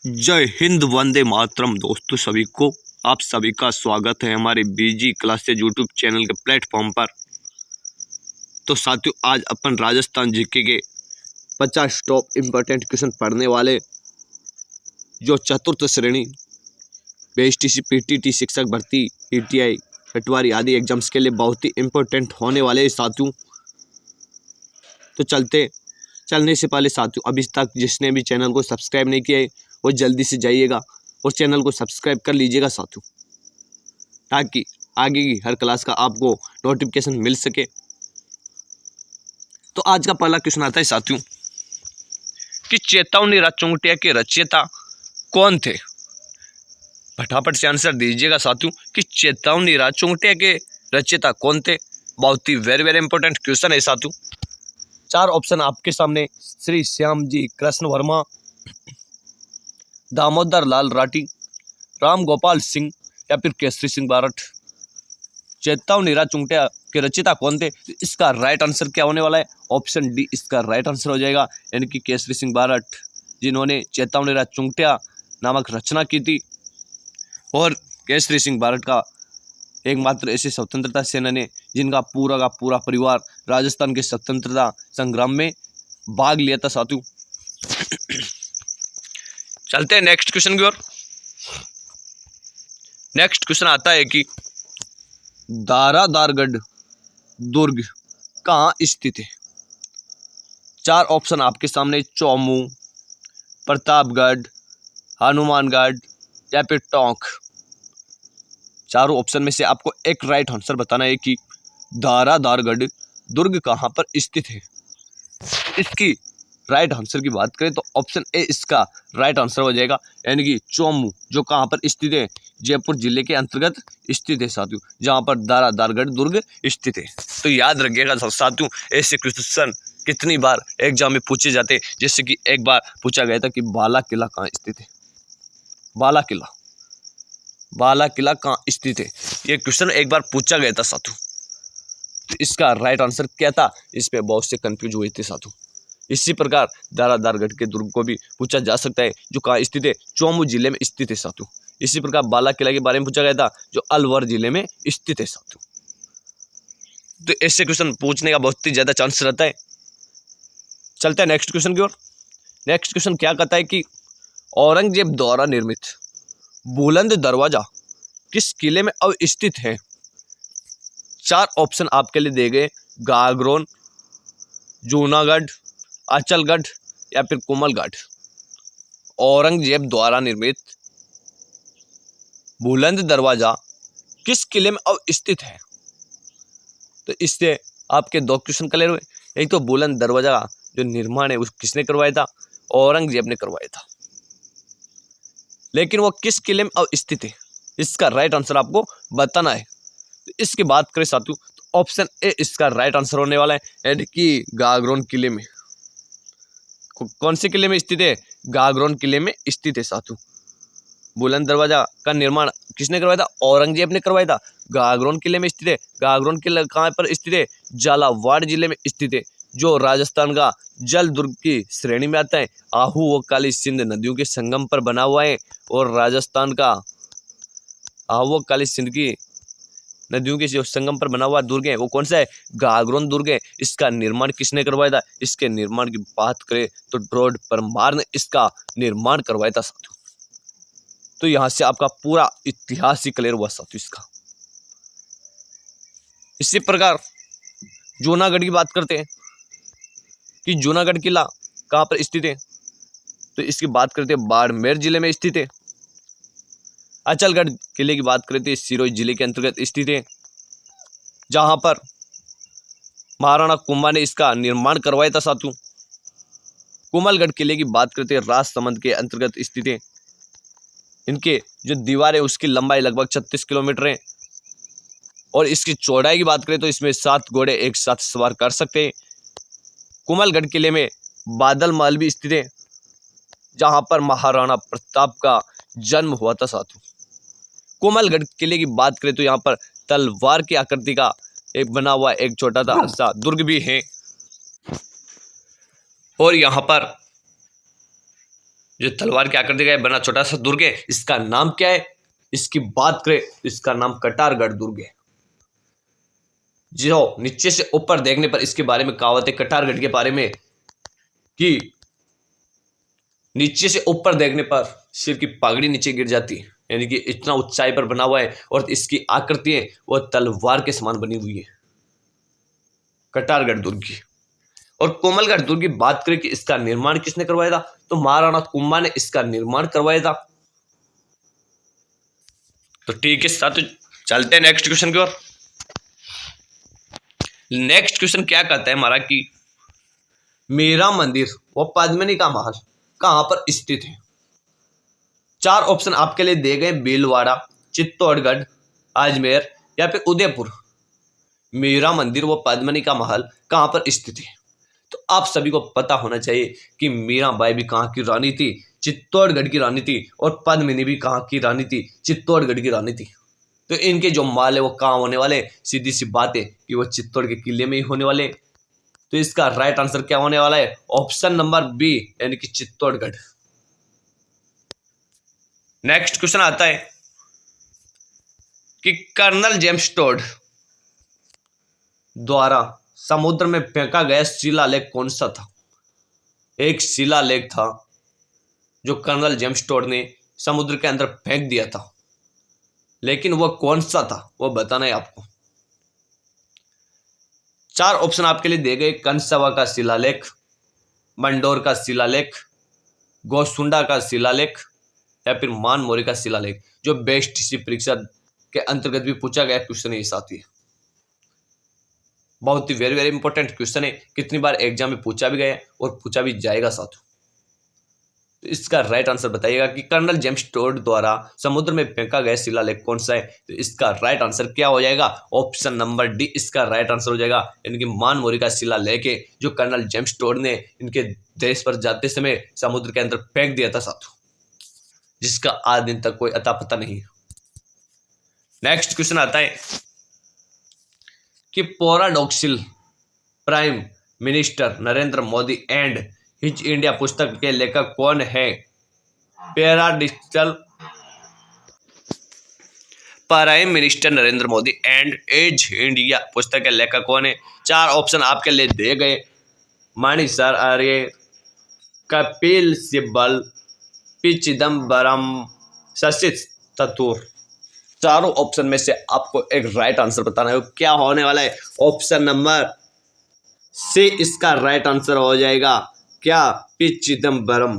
जय हिंद, वंदे मातरम। दोस्तों सभी को आप सभी का स्वागत है हमारे बीजी क्लासेज यूट्यूब चैनल के प्लेटफॉर्म पर। तो साथियों, आज अपन राजस्थान जीके के 50 टॉप इम्पोर्टेंट क्वेश्चन पढ़ने वाले, जो चतुर्थ श्रेणी बीएसटीसी पीटीटी शिक्षक भर्ती पीटीआई पटवारी आदि एग्जाम्स के लिए बहुत ही इम्पोर्टेंट होने वाले साथियों। तो चलने से पहले साथियों, अभी तक जिसने भी चैनल को सब्सक्राइब नहीं किया है वो जल्दी से जाइएगा और चैनल को सब्सक्राइब कर लीजिएगा साथियों, ताकि आगे की हर क्लास का आपको नोटिफिकेशन मिल सके। तो आज का पहला क्वेश्चन आता है साथियों कि चेतावनी राज चुंगटिया के रचयिता कौन थे। फटाफट से आंसर दीजिएगा साथियों कि चेतावनी राज चुंगटिया के रचयिता कौन थे। बहुत ही वेरी इंपॉर्टेंट क्वेश्चन है साथियों। 4 ऑप्शन आपके सामने: श्री श्याम जी कृष्ण वर्मा, दामोदर लाल राठी, राम गोपाल सिंह या फिर केसरी सिंह बारठ। चेतावनी राज चुंगटिया के रचयिता कौन थे? इसका राइट आंसर क्या होने वाला है? ऑप्शन डी इसका राइट आंसर हो जाएगा, यानी कि केसरी सिंह बारठ, जिन्होंने चेतावनी राज चुंगटिया नामक रचना की थी। और केसरी सिंह बारठ का एकमात्र ऐसे स्वतंत्रता सेनानी जिनका पूरा का पूरा परिवार राजस्थान के स्वतंत्रता संग्राम में भाग लिया था साथियों। चलते हैं नेक्स्ट क्वेश्चन की ओर। नेक्स्ट क्वेश्चन आता है कि दारादारगढ़ दुर्ग कहाँ स्थित है। 4 ऑप्शन आपके सामने: चौमू, प्रतापगढ़, हनुमानगढ़ या फिर टोंक। चारों ऑप्शन में से आपको एक राइट आंसर बताना है कि दारादारगढ़ दुर्ग कहाँ पर स्थित है। इसकी राइट आंसर की बात करें तो ऑप्शन ए इसका राइट आंसर हो जाएगा, यानी कि चौमू, जो कहाँ पर स्थित है? जयपुर जिले के अंतर्गत स्थित है साथियों, जहाँ पर दारादारगढ़ दुर्ग स्थित है। तो याद रखिएगा साथियों, ऐसे क्वेश्चन कितनी बार एग्जाम में पूछे जाते हैं। जैसे कि एक बार पूछा गया था कि बाला किला कहाँ स्थित है। बाला किला कहाँ स्थित है, ये क्वेश्चन एक बार पूछा गया था साथियों। तो इसका राइट आंसर क्या था, इस पे बहुत से कंफ्यूज हुए थे साथियों। इसी प्रकार दारादारगढ़ के दुर्ग को भी पूछा जा सकता है, जो कहाँ स्थित है? चौमू जिले में स्थित है साथियों। इसी प्रकार बाला किला के बारे में पूछा गया था, जो अलवर जिले में स्थित है साथियों। तो ऐसे क्वेश्चन पूछने का बहुत ही ज्यादा चांस रहता है। चलते हैं नेक्स्ट क्वेश्चन की ओर। नेक्स्ट क्वेश्चन क्या कहता है कि औरंगजेब द्वारा निर्मित बुलंद दरवाजा किस किले में अवस्थित है। 4 ऑप्शन आपके लिए दिए गए: गागरोन, जूनागढ़, अचलगढ़ या फिर कुमलगढ़। औरंगजेब द्वारा निर्मित बुलंद दरवाजा किस किले में अवस्थित है। तो इससे आपके 2 क्वेश्चन क्लियर हुए। एक तो बुलंद दरवाजा का जो निर्माण है वो किसने करवाया था? औरंगजेब ने करवाया था, लेकिन वो किस किले में अवस्थित है, इसका राइट आंसर आपको बताना है। तो इसकी बात करें साथियों तो ऑप्शन ए इसका राइट आंसर होने वाला है, यानी कि गागरोन किले में। कौन से किले में स्थित है? गागरोन किले में स्थित है साथियों। बुलंद दरवाजा का निर्माण किसने करवाया था? औरंगजेब ने करवाया था। गागरोन किले में स्थित है। गागरोन किला कहाँ पर स्थित है? झालावाड़ जिले में स्थित है, जो राजस्थान का जल दुर्ग की श्रेणी में आता है। आहू व काली सिंध नदियों के संगम पर बना हुआ है। और राजस्थान का आहू व काली सिंध की नदियों के जो संगम पर बना हुआ दुर्ग है वो कौन सा है? गागरोन दुर्ग है। इसका निर्माण किसने करवाया था? इसके निर्माण की बात करें तो ड्रोड परमार ने इसका निर्माण करवाया था साथियों। तो यहां से आपका पूरा इतिहास ही क्लियर हुआ साथियों इसका। इसी प्रकार जूनागढ़ की बात करते हैं कि जूनागढ़ किला कहां पर स्थित है। तो इसकी बात करते हैं बाड़मेर जिले में स्थित है। अचलगढ़ किले की बात करते हैं सिरोही जिले के अंतर्गत स्थित है, जहां पर महाराणा कुंभा ने इसका निर्माण करवाया था साथियों। कुमलगढ़ किले की बात करते हैं राजसमंद के अंतर्गत स्थित है। इनके जो दीवार है उसकी लंबाई लगभग 36 किलोमीटर है। और इसकी चौड़ाई की बात करें तो इसमें 7 घोड़े एक साथ सवार कर सकते हैं। कुमलगढ़ किले में बादल महल भी स्थित है, जहां पर महाराणा प्रताप का जन्म हुआ था साथियों। कुमलगढ़ किले की बात करें तो यहाँ पर तलवार की आकृति का एक बना हुआ एक छोटा सा दुर्ग भी है। और यहाँ पर जो तलवार की आकृति का है, बना छोटा सा दुर्ग है, इसका नाम क्या है? इसकी बात करें इसका नाम कटारगढ़ दुर्ग है। जो नीचे से ऊपर देखने पर इसके बारे में कहावत है कटारगढ़ के बारे में कि नीचे से ऊपर देखने पर सिर की पगड़ी नीचे गिर जाती है, यानी कि इतना ऊंचाई पर बना हुआ है और इसकी आकृति है वो तलवार के समान बनी हुई है, कटारगढ़ दुर्ग की। और कोमलगढ़ दुर्ग की बात करें कि इसका निर्माण किसने करवाया था, तो महाराणा कुंभा ने इसका निर्माण करवाया था। तो ठीक है साथियों, चलते हैं नेक्स्ट क्वेश्चन की ओर। नेक्स्ट क्वेश्चन क्या कहता है हमारा कि मेरा मंदिर व पद्मिनी का महल कहां पर स्थित है? 4 ऑप्शन आपके लिए दिए गए, भीलवाड़ा, चित्तौड़गढ़, अजमेर या फिर उदयपुर। मेरा मंदिर व पद्मिनी का महल कहां पर स्थित है? तो आप सभी को पता होना चाहिए कि मीराबाई भी कहां की रानी थी, चित्तौड़गढ़ की रानी थी, और पद्मिनी भी कहां की रानी थी, चित्तौड़गढ़ की रानी थी। तो इनके जो महल है वो कहां होने वाले? सीधी सी बात है कि वो चित्तौड़ के किले में ही होने वाले। तो इसका राइट आंसर क्या होने वाला है? ऑप्शन नंबर बी, यानी कि चित्तौड़गढ़। नेक्स्ट क्वेश्चन आता है कि कर्नल जेम्स टोड द्वारा समुद्र में फेंका गया शिलालेख कौन सा था? एक शिलालेख था जो कर्नल जेम्स टोड ने समुद्र के अंदर फेंक दिया था, लेकिन वह कौन सा था वो बताना है आपको। 4 ऑप्शन आपके लिए दिए गए, कंसवा का शिलालेख, मंडोर का शिलालेख, गोसुंडा का शिलालेख या फिर मानमोरी का शिलालेख। जो बेस्ट इसी परीक्षा के अंतर्गत भी पूछा गया क्वेश्चन है ये साथी, बहुत ही वेरी वेरी इंपॉर्टेंट क्वेश्चन है, कितनी बार एग्जाम में पूछा भी गया और पूछा भी जाएगा साथियों। तो इसका राइट आंसर बताइएगा कि कर्नल जेम्स टोड द्वारा समुद्र में फेंका गया शिलालेख कौन सा है? तो इसका राइट आंसर क्या हो जाएगा? ऑप्शन नंबर डी इसका राइट आंसर हो जाएगा, यानी कि मानमोरी का शिलालेख है जो कर्नल जेम्स टोड ने इनके देश पर जाते समय समुद्र के अंदर फेंक दिया था साथियों, जिसका आज दिन तक कोई अता पता नहीं। नेक्स्ट क्वेश्चन आता है कि paradoxical prime minister Narendra Modi and his India पुस्तक के लेखक कौन है? Paradoxical prime minister Narendra Modi and his India पुस्तक के लेखक कौन है? 4 ऑप्शन आपके लिए दिए गए, माणिसर आर्य, कपिल सिब्बल, पी चिदम्बरम, शशि थरूर। चारों ऑप्शन में से आपको एक राइट आंसर बताना है, क्या होने वाला है? ऑप्शन नंबर सी इसका राइट आंसर हो जाएगा। क्या? पी चिदम्बरम।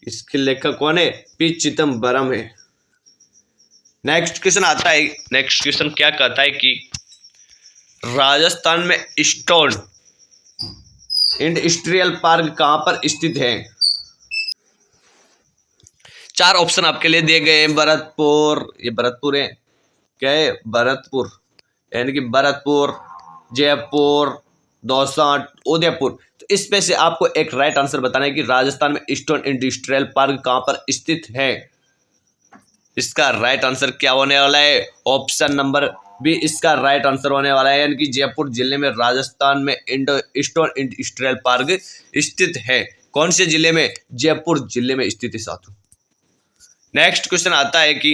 इसके लेखक कौन है? पी चिदम्बरम है। नेक्स्ट क्वेश्चन आता है, नेक्स्ट क्वेश्चन क्या कहता है कि राजस्थान में स्टोन इंडस्ट्रियल पार्क कहां पर स्थित है? 4 ऑप्शन आपके लिए दिए गए हैं, भरतपुर, ये भरतपुर है, क्या है? भरतपुर, यानी कि भरतपुर, जयपुर, दौसा, उदयपुर। तो इसमें से आपको एक राइट आंसर बताना है कि राजस्थान में स्टोन इंडस्ट्रियल पार्क कहां पर स्थित है। इसका राइट आंसर क्या होने वाला है? ऑप्शन नंबर बी इसका राइट आंसर होने वाला है, यानी कि जयपुर जिले में राजस्थान में स्टोन इंडस्ट्रियल पार्क स्थित है। कौन से जिले में? जयपुर जिले में स्थित है साथियों। नेक्स्ट क्वेश्चन आता है कि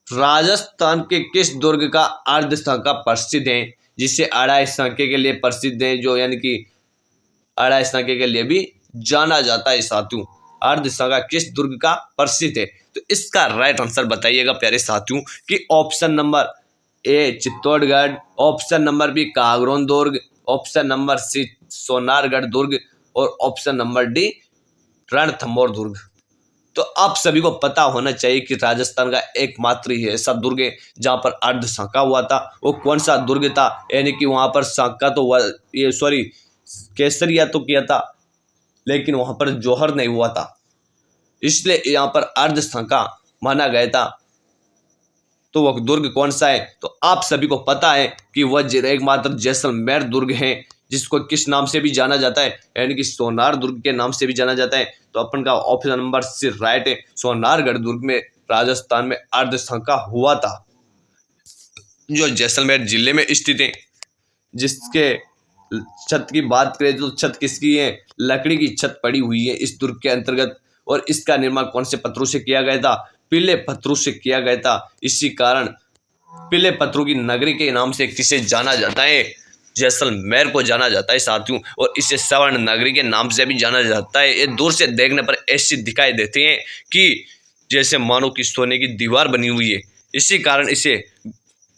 राजस्थान के किस दुर्ग का अर्धशंका प्रसिद्ध है, जिसे अढ़ाई शंखे के लिए प्रसिद्ध है, जो यानी कि अढ़ाई शंखे के लिए भी जाना जाता है साथियों। अर्धशंका किस दुर्ग का प्रसिद्ध है? तो इसका राइट आंसर बताइएगा प्यारे साथियों कि option number A Chittorgarh, option number B Gagron दुर्ग, ऑप्शन नंबर सी सोनारगढ़ दुर्ग और ऑप्शन नंबर डी रणथंभौर दुर्ग। तो आप सभी को पता होना चाहिए कि राजस्थान का एकमात्र ही ऐसा दुर्ग है जहां पर अर्धशंका हुआ था। वो कौन सा दुर्ग था? यानी कि वहां पर शंका तो ये सॉरी केसरिया तो किया था, लेकिन वहां पर जौहर नहीं हुआ था, इसलिए यहाँ पर अर्धशंका माना गया था। तो वह दुर्ग कौन सा है? तो आप सभी को पता है कि वह एकमात्र जैसलमेर दुर्ग है, जिसको किस नाम से भी जाना जाता है, यानी कि सोनार दुर्ग के नाम से भी जाना जाता है। तो अपन का ऑप्शन नंबर सी राइट है, सोनारगढ़ दुर्ग में राजस्थान में अर्धशंका हुआ था, जो जैसलमेर जिले में स्थित है, जिसके छत की बात करें तो छत किसकी है, लकड़ी की छत पड़ी हुई है इस दुर्ग के अंतर्गत। और इसका निर्माण कौन से पत्थरों से किया गया था, पीले पत्थरों से किया गया था। इसी कारण पीले पत्थरों की नगरी के नाम से किसे जाना जाता है, जैसलमेर को जाना जाता है साथियों। और इसे स्वर्ण नगरी के नाम से भी जाना जाता है। ये दूर से देखने पर ऐसी दिखाई देती है कि जैसे मानो कि सोने की दीवार बनी हुई है। इसी कारण इसे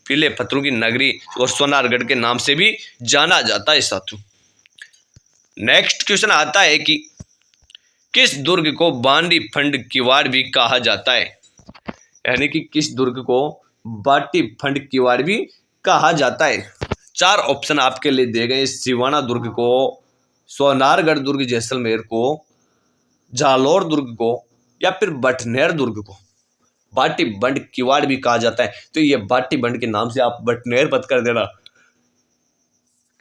पीले पत्थरों की नगरी और सोनारगढ़ के नाम से भी जाना जाता है साथियों। नेक्स्ट क्वेश्चन आता है कि किस दुर्ग को बांडी फंड किवाड़ भी कहा जाता है, यानी कि किस दुर्ग को बाटी फंड किवाड़ भी कहा जाता है। 4 ऑप्शन आपके लिए दिए गए, सिवाना दुर्ग को, सोनारगढ़ दुर्ग जैसलमेर को, जालोर दुर्ग को, या फिर बटनेर दुर्ग को बाटी बंड किवाड़ भी कहा जाता है। तो ये बाटी बंड के नाम से आप बटनेर मत कर देना,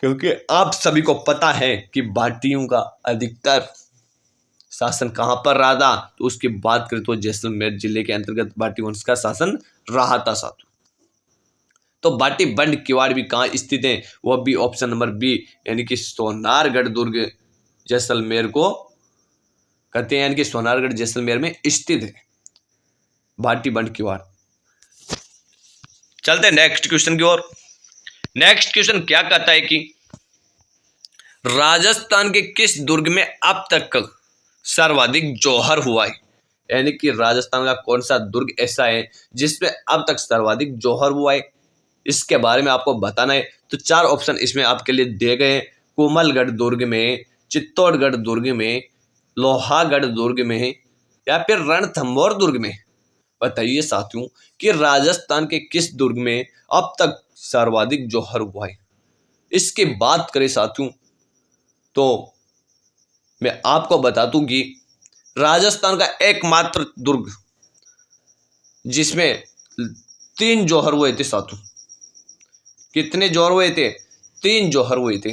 क्योंकि आप सभी को पता है कि बाटियों का अधिकतर शासन कहां पर रहा था। तो उसकी बात करें तो जैसलमेर जिले के अंतर्गत बाटी वंश का शासन रहा था साथियों। तो बाटी बंड किवाड़ भी कहाँ स्थित है, वह भी ऑप्शन नंबर बी, यानी कि सोनारगढ़ दुर्ग जैसलमेर को कहते हैं, यानी कि सोनारगढ़ जैसलमेर में स्थित है बाटी बंड किवाड़। चलते हैं नेक्स्ट क्वेश्चन की ओर। नेक्स्ट क्वेश्चन क्या कहता है कि राजस्थान के किस दुर्ग में अब तक सर्वाधिक जौहर हुआ है, यानी कि राजस्थान का कौन सा दुर्ग ऐसा है जिसमें अब तक सर्वाधिक जौहर हुआ है, इसके बारे में आपको बताना है। तो 4 ऑप्शन इसमें आपके लिए दिए गए हैं, कोमलगढ़ दुर्ग में, चित्तौड़गढ़ दुर्ग में, लोहागढ़ दुर्ग में, या फिर रणथंभौर दुर्ग में। बताइए साथियों कि राजस्थान के किस दुर्ग में अब तक सर्वाधिक जौहर हुआ है। इसकी बात करें साथियों तो मैं आपको बता दूं कि राजस्थान का एकमात्र दुर्ग जिसमें 3 जौहर हुए थे साथियों। कितने जौहर हुए थे, 3 जौहर हुए थे।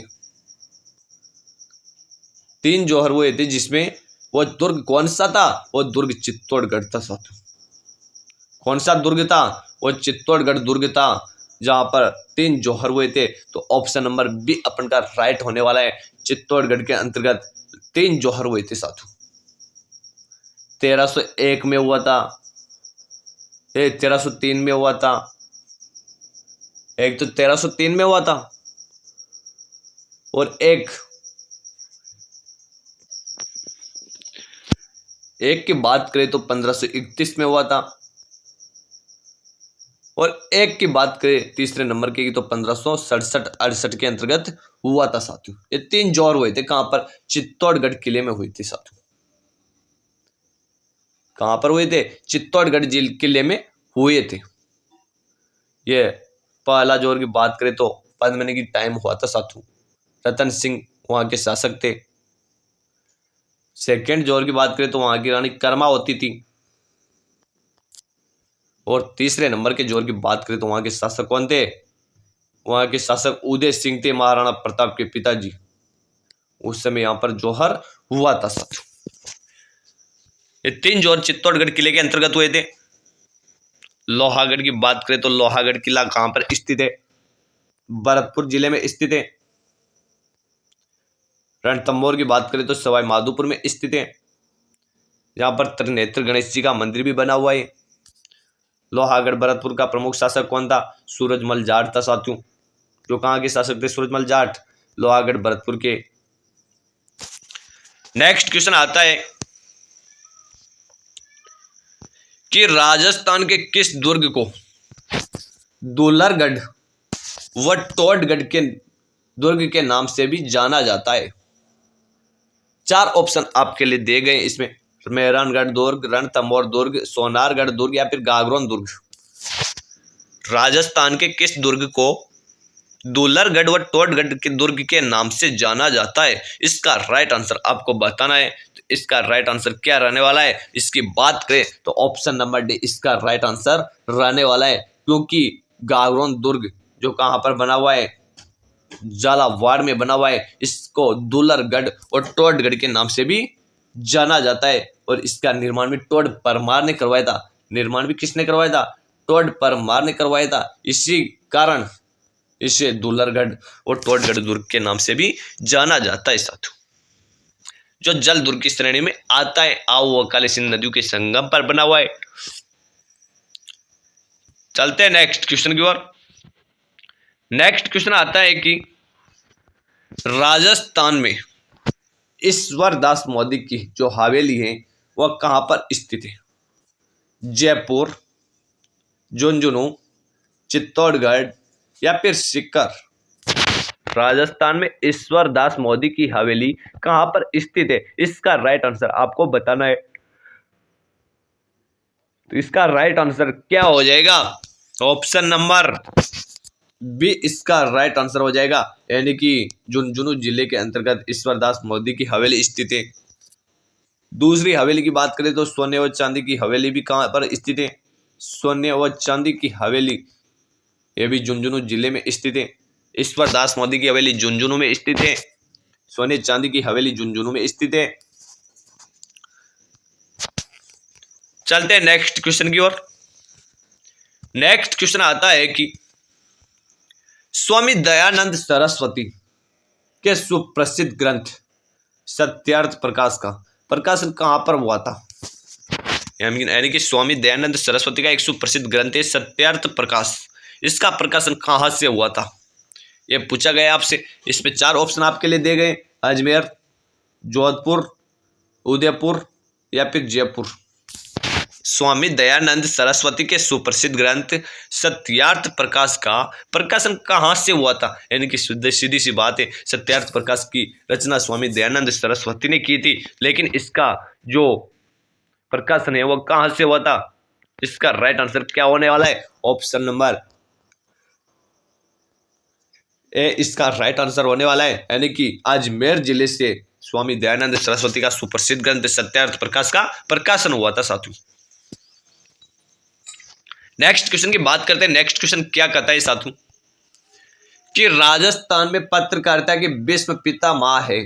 3 जौहर हुए थे, जिसमें वो दुर्ग कौन सा था, वो दुर्ग चित्तौड़गढ़ था साथियों। कौन सा दुर्ग था, वो चित्तौड़गढ़ दुर्ग था, जहां पर 3 जौहर हुए थे। तो ऑप्शन नंबर बी अपन का राइट होने वाला है। चित्तौड़गढ़ के अंतर्गत 3 जौहर हुए थे साथियों। 1301 में हुआ था, 1303 में हुआ था, एक तो 1303 में हुआ था, और एक की बात करें तो 1531 में हुआ था, और एक की बात करें तीसरे नंबर की तो 1567-68 के अंतर्गत हुआ था साथियों। ये 3 जौहर हुए थे, कहां पर, चित्तौड़गढ़ किले में हुई थी साथियों। कहां पर हुए थे, चित्तौड़गढ़ किले में हुए थे। ये पहला जौहर की बात करें तो पद्मिनी की टाइम हुआ था साथियों, रतन सिंह वहां के शासक थे। सेकेंड जौहर की बात करें तो वहां की रानी कर्मावती थी। और तीसरे नंबर के जौहर की बात करें तो वहां के शासक कौन थे, वहां के शासक उदय सिंह थे, महाराणा प्रताप के पिताजी। उस समय यहां पर जौहर हुआ था साथियों। ये 3 जौहर चित्तौड़गढ़ किले के अंतर्गत हुए थे। लोहागढ़ की बात करें तो लोहागढ़ किला कहां पर स्थित है, भरतपुर जिले में स्थित है। रणथंभौर की बात करें तो सवाई माधोपुर में स्थित है, जहां पर त्रिनेत्र गणेश जी का मंदिर भी बना हुआ है। लोहागढ़ भरतपुर का प्रमुख शासक कौन था, सूरजमल जाट था साथियों। जो कहां के शासक थे, सूरजमल जाट, लोहागढ़ भरतपुर के। नेक्स्ट क्वेश्चन आता है कि राजस्थान के किस दुर्ग को दुलरगढ़ व टोडगढ़ के दुर्ग के नाम से भी जाना जाता है। 4 ऑप्शन आपके लिए दिए गए इसमें, मेहरानगढ़ दुर्ग, रणथंभौर दुर्ग, सोनारगढ़ दुर्ग, या फिर गागरोन दुर्ग। राजस्थान के किस दुर्ग को दुलरगढ़ व टोडगढ़ के दुर्ग के नाम से जाना जाता है, इसका राइट आंसर आपको बताना है। तो इसका राइट आंसर क्या रहने वाला है, इसकी बात करें तो ऑप्शन नंबर डी इसका राइट आंसर रहने वाला है। क्योंकि गागरोन दुर्ग जो कहां पर बना हुआ है, झालावाड़ में बना हुआ है, इसको दुलरगढ़ और टोडगढ़ के नाम से भी जाना जाता है। और इसका निर्माण भी टोड परमार ने करवाया था। निर्माण भी किसने करवाया था, टोड परमार ने करवाया था। इसी कारण इसे दुल्लरगढ़ और तोड़गढ़ दुर्ग के नाम से भी जाना जाता है साथियों, जो जल दुर्ग की श्रेणी में आता है। आओ वो काली सिंध नदियों के संगम पर बना हुआ है। चलते हैं नेक्स्ट क्वेश्चन की ओर। नेक्स्ट क्वेश्चन आता है कि राजस्थान में ईश्वर दास मोदी की जो हवेली है वह कहां पर स्थित है? जयपुर, झुंझुनू, चित्तौड़गढ़ या फिर सीकर? राजस्थान में ईश्वर दास मोदी की हवेली कहां पर स्थित है? इसका राइट आंसर आपको बताना है। तो इसका राइट आंसर क्या हो जाएगा? ऑप्शन नंबर बी इसका राइट आंसर हो जाएगा, यानी कि झुंझुनू जिले के अंतर्गत ईश्वर दास मोदी की हवेली स्थित है। दूसरी हवेली की बात करें तो सोने व चांदी की हवेली भी कहां पर स्थित है? सोने व चांदी की हवेली ये भी झुंझुनू जिले में स्थित है। ईश्वर दास मोदी की हवेली झुंझुनू में स्थित है। सोने चांदी की हवेली झुंझुनू में स्थित है। चलते हैं नेक्स्ट क्वेश्चन की ओर। नेक्स्ट क्वेश्चन आता है कि स्वामी दयानंद सरस्वती के सुप्रसिद्ध ग्रंथ सत्यार्थ प्रकाश का प्रकाशन कहां पर हुआ था? यानी कि स्वामी दयानंद सरस्वती का एक सुप्रसिद्ध ग्रंथ है सत्यार्थ प्रकाश, इसका प्रकाशन कहां से हुआ था? यह पूछा गया आपसे। इसमें 4 ऑप्शन आपके लिए दिए गए, अजमेर, जोधपुर, उदयपुर या फिर जयपुर। स्वामी दयानंद सरस्वती के सुप्रसिद्ध ग्रंथ सत्यार्थ प्रकाश का प्रकाशन कहां से हुआ था? यानी कि सीधी सी बात है, सत्यार्थ प्रकाश की रचना स्वामी दयानंद सरस्वती ने की थी, लेकिन इसका जो प्रकाशन है वो कहां से हुआ था? इसका राइट आंसर क्या होने वाला है? ऑप्शन नंबर ए इसका राइट आंसर होने वाला है, यानी कि अजमेर जिले से स्वामी दयानंद सरस्वती का सुप्रसिद्ध ग्रंथ सत्यार्थ प्रकाश का प्रकाशन हुआ था साथियों। नेक्स्ट क्वेश्चन की बात करते हैं। नेक्स्ट क्वेश्चन क्या कहता है साथियों कि राजस्थान में पत्रकारिता के भीष्म पितामह है,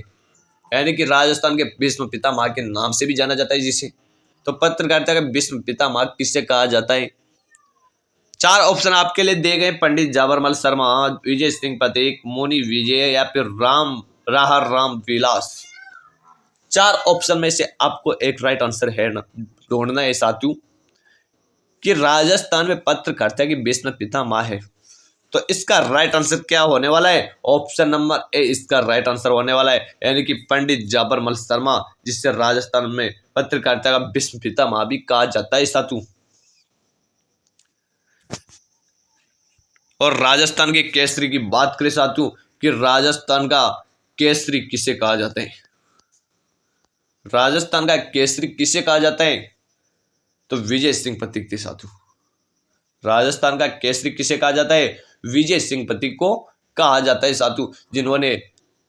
यानी कि राजस्थान के भीष्म पितामह के नाम से भी जाना जाता है जिसे। तो पत्रकारिता के भीष्म पितामह किसे कहा जाता है? 4 ऑप्शन आपके लिए दिए गए, पंडित जाबरमल शर्मा, विजय सिंह पथिक, मुनि विजय या फिर राम विलास। 4 ऑप्शन में से आपको एक राइट आंसर है ढूंढना है साथियों कि राजस्थान में पत्रकारिता की भीष्म पितामह है। तो इसका राइट आंसर क्या होने वाला है? ऑप्शन नंबर ए इसका राइट आंसर होने वाला है, यानी कि पंडित जाबरमल शर्मा, जिससे राजस्थान में पत्रकारिता का भीष्म पितामह भी कहा जाता है साथियों। और राजस्थान के केसरी की बात करें साथियों कि राजस्थान का केसरी किसे कहा जाता है? राजस्थान का केसरी किसे कहा जाता है? तो विजय सिंह पथिक थे साथियों। राजस्थान का केसरी किसे कहा जाता है? विजय सिंह पथिक को कहा जाता है साथियों, जिन्होंने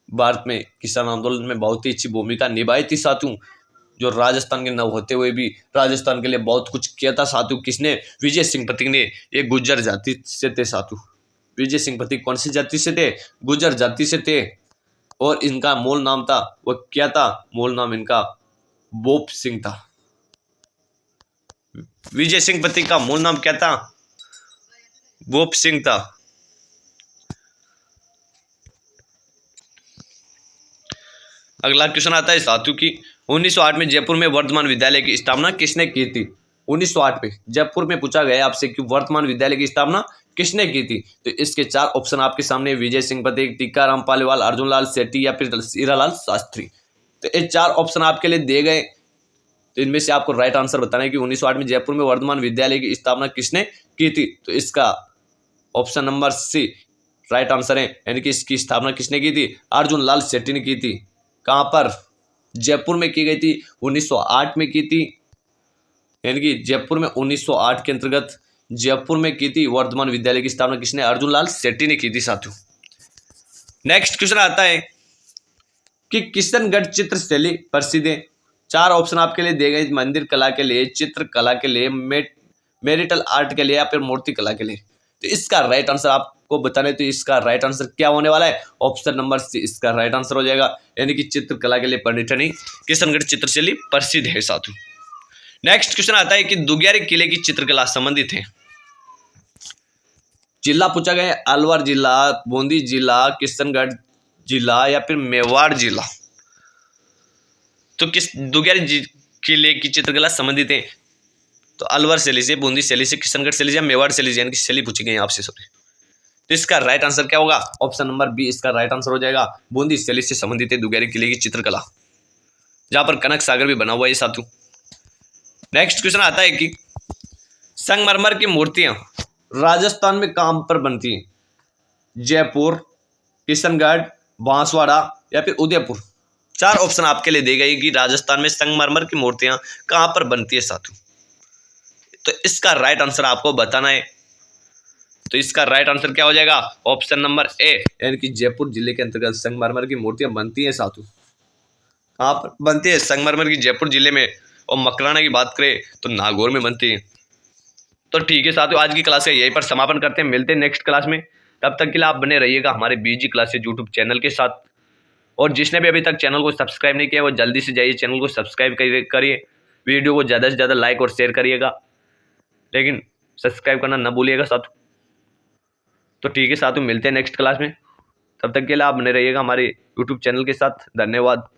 भारत में किसान आंदोलन में बहुत ही अच्छी भूमिका निभाई थी साथियों। जो राजस्थान के न होते हुए भी राजस्थान के लिए बहुत कुछ किया था साथियों। किसने? विजय सिंह पथिक ने। ये गुर्जर जाति से थे साथियों। विजय सिंह पथिक कौन सी जाति से थे? गुर्जर जाति से थे। और इनका मूल नाम था वो क्या था? मूल नाम इनका बोप सिंह था। विजय सिंह पथिक का मूल नाम क्या था? बोप सिंह था। अगला क्वेश्चन आता है साथियों की 1908 में जयपुर में वर्धमान विद्यालय की स्थापना किसने की थी? 1908 में जयपुर में पूछा गया आपसे कि वर्धमान विद्यालय की स्थापना किसने की थी? तो इसके 4 ऑप्शन आपके सामने, विजय सिंह पथिक, टीकाराम पालीवाल, अर्जुन लाल सेठी या फिर हीरालाल शास्त्री। तो ये 4 ऑप्शन आपके लिए दिए गए। तो इनमें से आपको राइट आंसर बताना है कि 1908 में जयपुर में वर्धमान विद्यालय की स्थापना किसने की थी? तो इसका option number C right answer है, यानी कि इसकी स्थापना किसने की थी? अर्जुन लाल सेठी ने की थी। कहां पर? जयपुर में की गई थी, 1908 में की थी। यानी कि जयपुर में 1908 के अंतर्गत जयपुर में की थी वर्धमान विद्यालय की स्थापना किसने? अर्जुन लाल सेठी ने की थी साथियों। नेक्स्ट क्वेश्चन आता है कि किशनगढ़ चित्र शैली प्रसिद्ध है। 4 ऑप्शन आपके लिए दिए गए, मंदिर कला के लिए, चित्रकला के लिए, मेरिटल आर्ट के लिए या फिर मूर्ति कला के लिए। तो इसका राइट आंसर आपको बताने, तो इसका राइट आंसर क्या होने वाला है? ऑप्शन नंबर सी इसका राइट आंसर हो जाएगा, यानी कि चित्रकला के लिए पर्यटनी किशनगढ़ चित्रशैली प्रसिद्ध है साथियों। नेक्स्ट क्वेश्चन आता है कि दुग्यारी किले की चित्रकला संबंधित है। जिला पूछा गया है अलवर जिला, बूंदी जिला, किशनगढ़ जिला या फिर मेवाड़ जिला। तो किस दुग्यारी किले की चित्रकला संबंधित है? तो अलवर शैली से, बूंदी शैली से, किशनगढ़ शैली से या मेवाड़ शैली से, यानी कि शैली पूछी गई है आपसे सॉरी। तो इसका राइट आंसर क्या होगा? ऑप्शन नंबर बी इसका राइट आंसर हो जाएगा। बूंदी शैली से संबंधित है दुग्यारी किले की चित्रकला, जहां पर कनक सागर भी बना हुआ है साथियों। नेक्स्ट क्वेश्चन आता है कि संगमरमर की मूर्तियां राजस्थान में कहां पर बनती हैं? जयपुर, किशनगढ़, बांसवाड़ा या फिर उदयपुर। 4 ऑप्शन आपके लिए दी गई कि राजस्थान में संगमरमर की मूर्तियां कहां पर बनती है साथियों। तो इसका राइट आंसर आपको बताना है। तो इसका राइट आंसर क्या हो जाएगा? ऑप्शन नंबर ए, यानी कि जयपुर जिले के अंतर्गत संगमरमर की मूर्तियां बनती है साथियों। कहां पर बनती है संगमरमर की? जयपुर जिले में। और मकराना की बात करें तो नागौर में बनती है। तो ठीक है साथियों, आज की क्लास का यहीं पर समापन करते हैं। मिलते हैं नेक्स्ट क्लास में। तब तक के लिए आप बने रहिएगा हमारे बीजी क्लासेज यूट्यूब चैनल के साथ। और जिसने भी अभी तक चैनल को सब्सक्राइब नहीं किया वो जल्दी से जाइए चैनल को सब्सक्राइब करिए। वीडियो को ज़्यादा से ज़्यादा लाइक और शेयर करिएगा, लेकिन सब्सक्राइब करना ना भूलिएगा साथियों। तो ठीक है साथियों, मिलते हैं नेक्स्ट क्लास में। तब तक के लिए आप बने रहिएगा हमारे यूट्यूब चैनल के साथ। धन्यवाद।